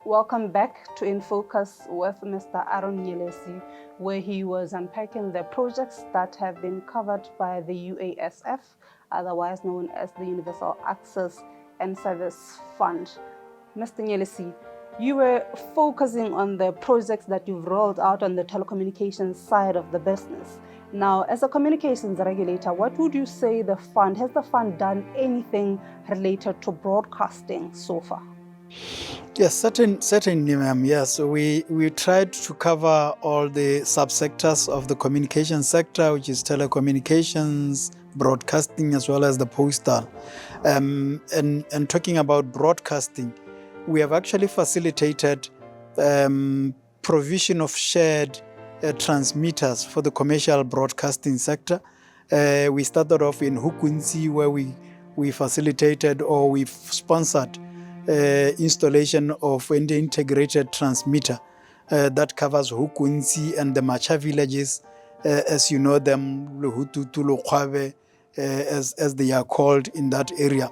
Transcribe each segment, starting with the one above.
Welcome back to In Focus with Mr. Aaron Nyelesi, where he was unpacking the projects that have been covered by the UASF, otherwise known as the Universal Access and Service Fund. Mr. Nyelesi, you were focusing on the projects that you've rolled out on the telecommunications side of the business. Now, as a communications regulator, what would you say has the fund done anything related to broadcasting so far? Yes, certainly, ma'am. Yes, we tried to cover all the subsectors of the communication sector, which is telecommunications, broadcasting, as well as the postal. And talking about broadcasting, we have actually facilitated provision of shared transmitters for the commercial broadcasting sector. We started off in Hukunzi, where we facilitated or we've sponsored installation of an integrated transmitter that covers Hukunzi and the Macha villages, as you know them, Luhutu, Tulukwabe, as they are called in that area.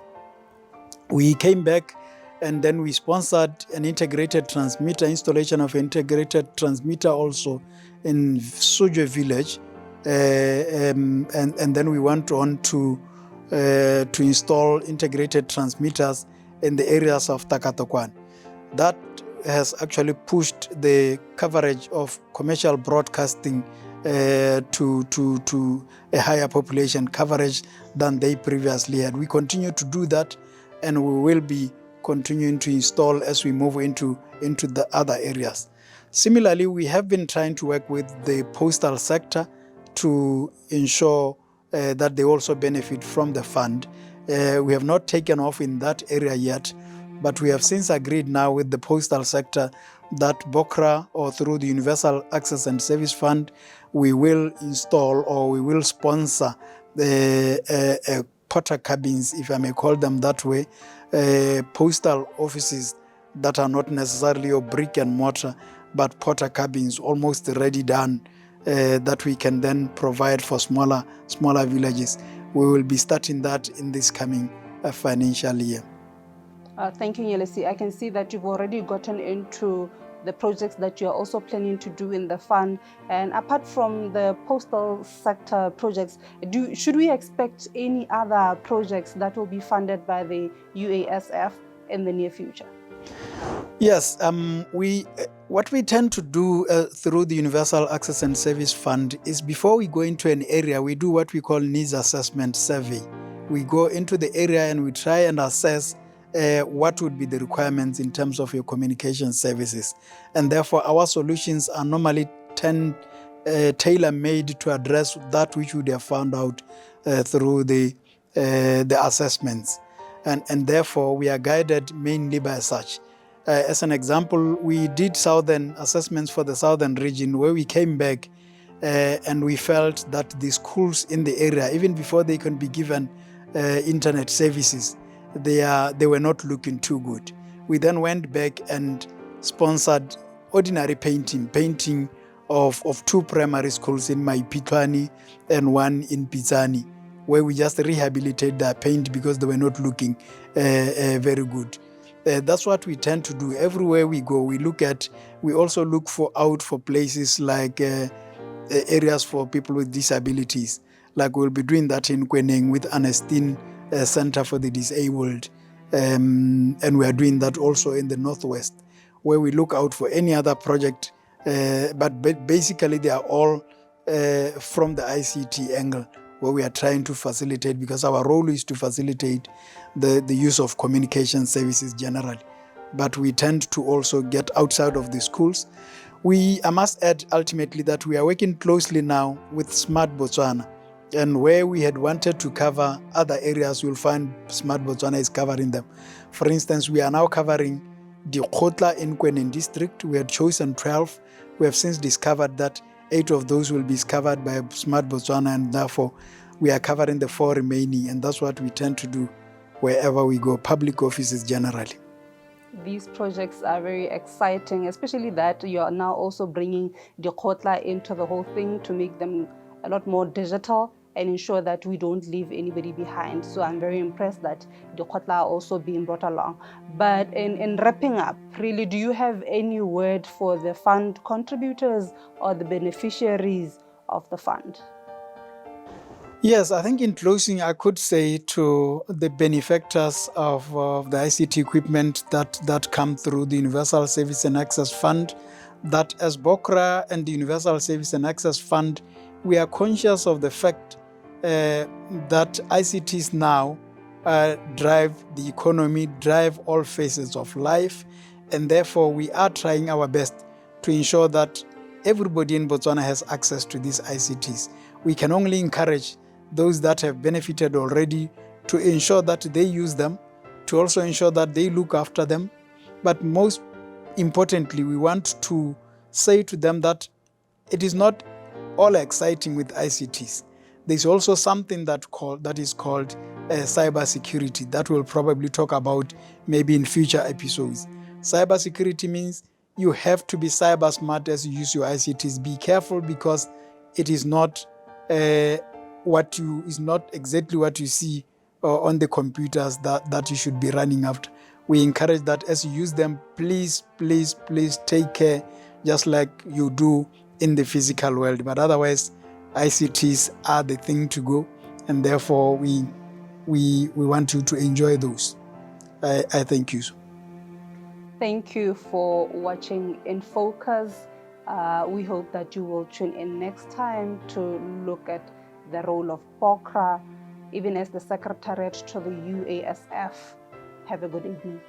We came back and then we sponsored an integrated transmitter, installation of integrated transmitter also in Suje village. And then we went on to install integrated transmitters in the areas of Takatokwan. That has actually pushed the coverage of commercial broadcasting to a higher population coverage than they previously had. We continue to do that, and we will be continuing to install as we move into the other areas. Similarly, we have been trying to work with the postal sector to ensure that they also benefit from the fund. We have not taken off in that area yet, but we have since agreed now with the postal sector that BOCRA, or through the Universal Access and Service Fund, we will install or we will sponsor the porter cabins, if I may call them that way, postal offices that are not necessarily of brick and mortar, but porter cabins, almost ready done, that we can then provide for smaller villages. We will be starting that in this coming financial year. Thank you, Nyelesi. I can see that you've already gotten into the projects that you're also planning to do in the fund. And apart from the postal sector projects, should we expect any other projects that will be funded by the UASF in the near future? Yes, what we tend to do through the Universal Access and Service Fund is, before we go into an area, we do what we call needs assessment survey. We go into the area and we try and assess what would be the requirements in terms of your communication services. And therefore, our solutions are normally tailor-made to address that which we have found out through the assessments. And therefore, we are guided mainly by such. As an example, we did southern assessments for the southern region, where we came back and we felt that the schools in the area, even before they can be given internet services, they were not looking too good. We then went back and sponsored ordinary painting of 2 primary schools in Maipitwani and 1 in Pizani, where we just rehabilitate their paint because they were not looking very good. That's what we tend to do. Everywhere we go, we also look for places like areas for people with disabilities. Like we'll be doing that in Kweneng with Anestine Center for the Disabled. And we are doing that also in the Northwest, where we look out for any other project. But basically, they are all from the ICT angle, where we are trying to facilitate, because our role is to facilitate the use of communication services generally. But we tend to also get outside of the schools. I must add ultimately that we are working closely now with Smart Botswana. And where we had wanted to cover other areas, you'll find Smart Botswana is covering them. For instance, we are now covering the Khotla in Kweneng district. We had chosen 12. We have since discovered that 8 of those will be covered by Smart Botswana, and therefore we are covering the 4 remaining. And that's what we tend to do wherever we go, public offices generally. These projects are very exciting, especially that you are now also bringing the Khotla into the whole thing to make them a lot more digital and ensure that we don't leave anybody behind. So I'm very impressed that the Khotla are also being brought along. But in wrapping up, really, do you have any word for the fund contributors or the beneficiaries of the fund? Yes, I think in closing, I could say to the benefactors of the ICT equipment that come through the Universal Service and Access Fund, that as BOCRA and the Universal Service and Access Fund, we are conscious of the fact that ICTs now drive the economy, drive all phases of life, and therefore we are trying our best to ensure that everybody in Botswana has access to these ICTs. We can only encourage those that have benefited already to ensure that they use them, to also ensure that they look after them. But most importantly, we want to say to them that it is not all exciting with ICTs. There's also something that is called cybersecurity that we'll probably talk about maybe in future episodes. Cybersecurity means you have to be cyber smart as you use your ICTs. Be careful, because it is not is not exactly what you see on the computers that you should be running after. We encourage that as you use them, please take care, just like you do in the physical world. But otherwise, ICTs are the thing to go, and therefore we want you to enjoy those. I thank you. Thank you for watching In Focus. We hope that you will tune in next time to look at the role of BOCRA, even as the Secretariat to the UASF. Have a good evening.